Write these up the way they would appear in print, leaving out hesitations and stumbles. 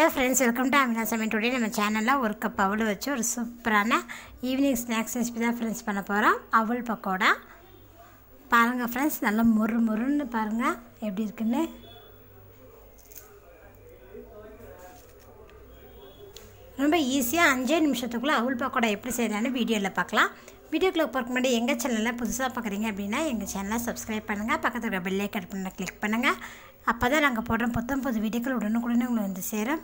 Hello friends, welcome to Amina Samayal. Today நம்ம சேனல்ல ஒரு கப் அவல் வச்சு ஒரு சூப்பரான ஈவினிங் ஸ்நாக்ஸ் ரெசிபி தான் ஃப்ரெண்ட்ஸ் பண்ண போறோம். அவல் பக்கோடா. பாருங்க ஃப்ரெண்ட்ஸ், நல்ல முறுமுறுன்னு பாருங்க எப்படி இருக்குன்னு. ரொம்ப ஈஸியா 5 நிமிஷத்துக்குள்ள அவல் பக்கோடா எப்படி செய்யலாம்னு வீடியோல பார்க்கலாம். வீடியோக்குள்ள போறதுக்கு முன்னாடி எங்க சேனலை புதுசா பார்க்கறீங்க அப்படினா எங்க சேனலை சப்ஸ்கிரைப் பண்ணுங்க. பக்கத்துல இருக்க பெல் ஐகானை கிளிக் பண்ணுங்க. அப்பதான் நாங்க போடுற புது வீடியோக்கள் உடனுக்குடனே உங்களுக்கு வந்து சேரும்.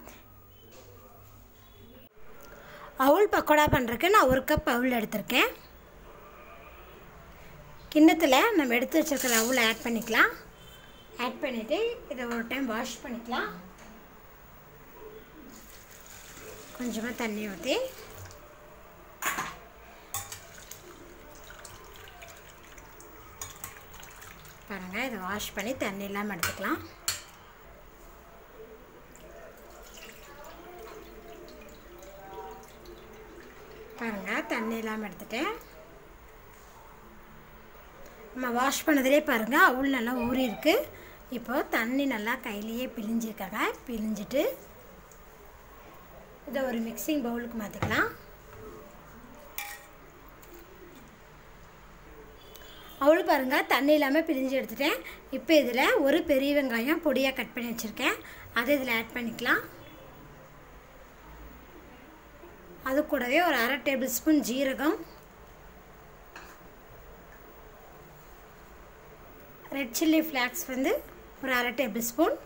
அவல் பக்கோடா பண்றதுக்கு நான் 1 கப் அவல் எடுத்துர்க்கேன். கிண்ணத்துல நம்ம எடுத்து வச்சிருக்கிற அவல் ஆட் பண்ணிக்கலாம். ஆட் பண்ணிட்டு இத ஒரு டைம் வாஷ் பண்ணிக்கலாம். கொஞ்சமா தண்ணி ஊத்தி பாருங்க, இத வாஷ் பண்ணி தண்ணி எல்லாம் எடுத்துக்கலாம். பாருங்க, தண்ணி எல்லாம் எடுத்துட்டேன். நம்ம வாஷ் பண்ணதிலே பாருங்க அவல் நல்லா ஊறி இருக்கு. இப்போ தண்ணி நல்லா கையிலேயே பிழிஞ்சிருக்காங்க. பிழிஞ்சிட்டு இத ஒரு மிக்சிங் பவுலுக்கு மாத்திக்கலாம். அவல் பாருங்க தண்ணி இல்லாம பிழிஞ்சு எடுத்துட்டேன். இப்போ இதுல ஒரு பெரிய வெங்காயம் பொடியா கட் பண்ணி வச்சிருக்கேன். அதை இதுல ஆட் பண்ணிக்கலாம். அது கூடவே ஒரு 1/2 டேபிள் ஸ்பூன் ஜீரகம், ரெட் சில்லி ஃப்ளாக்ஸ் வந்து ஒரு 1/2 டேபிள் ஸ்பூன்,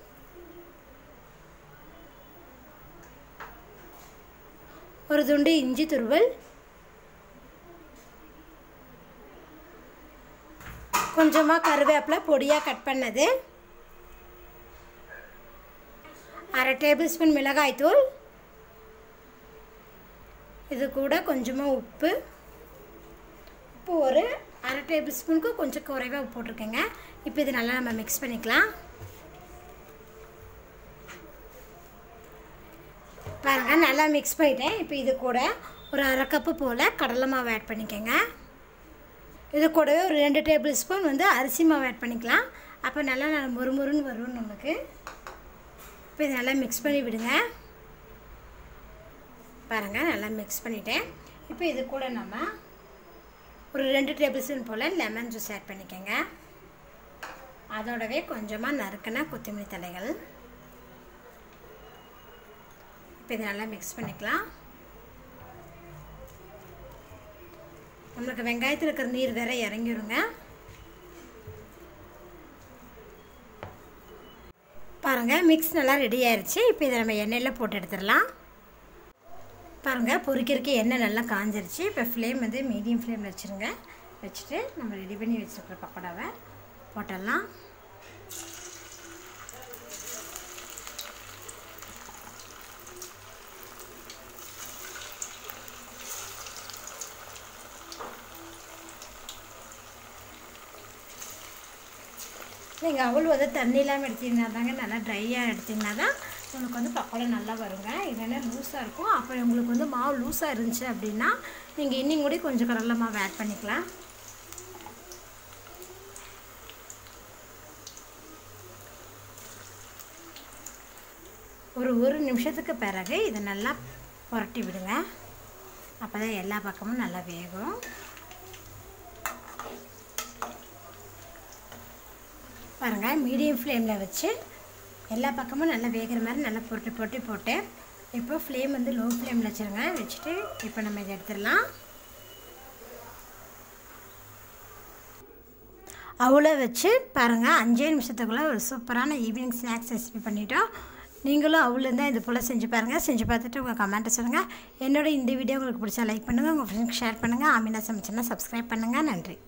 ஒரு துண்டு இஞ்சி துருவல், கொஞ்சமா கருவேப்பிலை பொடியா கட் பண்ணது, 1/2 டேபிள் ஸ்பூன் மிளகாய் தூள், இது கூட கொஞ்சமா உப்பு ஒரு 1/2 டேபிள் ஸ்பூனுக்கு கொஞ்சம் குறைவா உப்பு போட்டுருக்கேங்க. இப்போ இது நல்லா நம்ம மிக்ஸ் பண்ணிக்கலாம். பாருங்க நல்லா மிக்ஸ் பண்ணிட்டேன். இப்போ இது கூட ஒரு 1/2 கப் போல கடலை மாவு ஆட் பண்ணிக்கங்க. இது கூடவே ஒரு 2 டேபிள் ஸ்பூன் வந்து அரிசி மாவு ஆட் பண்ணிக்கலாம். அப்போ நல்லா முறுமுறுன்னு வரும் நமக்கு. இப்போ இது நல்லா மிக்ஸ் பண்ணி விடுங்க. பாருங்க நல்லா மிக்ஸ் பண்ணிட்டேன். இப்போ இது கூட நம்ம ஒரு 2 டேபிள் ஸ்பூன் போல லெமன் ஜூஸ் ஆட் பண்ணிக்கங்க. அதோடவே கொஞ்சமா நறுக்கின கொத்தமல்லி தழைகள். இப்போ இது நல்லா மிக்ஸ் பண்ணிக்கலாம். நமக்கு வெங்காயத்துல இருக்கிற நீர் வேற இறங்கிருங்க. பாருங்க மிக்ஸ் நல்லா ரெடி ஆயிருச்சு. இப்போ இத நம்ம எண்ணெயில போட்டு எடுத்துடலாம். பாருங்க பொரிக்கிறதுக்கு எண்ணெய் நல்லா காஞ்சிருச்சு. இப்போ ஃப்ளேம் வந்து மீடியம் ஃப்ளேமில் வச்சுருங்க. வச்சுட்டு நம்ம ரெடி பண்ணி வச்சுருக்கிற பக்கோடாவை போட்டுடலாம். நீங்கள் அவல் வந்து தண்ணி இல்லாமல் எடுத்திங்கன்னா தாங்க, நல்லா ட்ரையாக எடுத்திங்கன்னா தான் உங்களுக்கு வந்து பக்கோடா நல்லா வருங்க. இல்லைன்னா லூஸாக இருக்கும். அப்போ உங்களுக்கு வந்து மாவு லூஸாக இருந்துச்சு அப்படின்னா நீங்கள் இன்னும் கூட கொஞ்சம் கடலை மாவு ஆட் பண்ணிக்கலாம். ஒரு நிமிஷத்துக்கு பிறகு இதை நல்லா புரட்டி விடுங்க. அப்போ தான் எல்லா பக்கமும் நல்லா வேகும். பாருங்க மீடியம் ஃப்ளேமில் வச்சு எல்லா பக்கமும் நல்லா வேகிற மாதிரி நல்லா புரட்டி போட்டேன். இப்போ ஃப்ளேம் வந்து லோ ஃப்ளேமில் வச்சுருங்க. வச்சுட்டு இப்போ நம்ம இதை எடுத்துடலாம். அவளை வச்சு பாருங்கள் 5 நிமிஷத்துக்குள்ளே ஒரு சூப்பரான ஈவினிங் ஸ்நாக்ஸ் ரெசிபி பண்ணிட்டோம். நீங்களும் அவள் இருந்தால் இது போல் செஞ்சு பாருங்கள். செஞ்சு பார்த்துட்டு உங்கள் கமெண்ட்டை சொல்லுங்கள். என்னோட இந்த வீடியோ உங்களுக்கு பிடிச்சா லைக் பண்ணுங்கள், உங்கள் ஃப்ரெண்ட்ஸ்க்கு ஷேர் பண்ணுங்கள். ஆமினா சமைச்சேன்னா சப்ஸ்கிரைப் பண்ணுங்கள். நன்றி.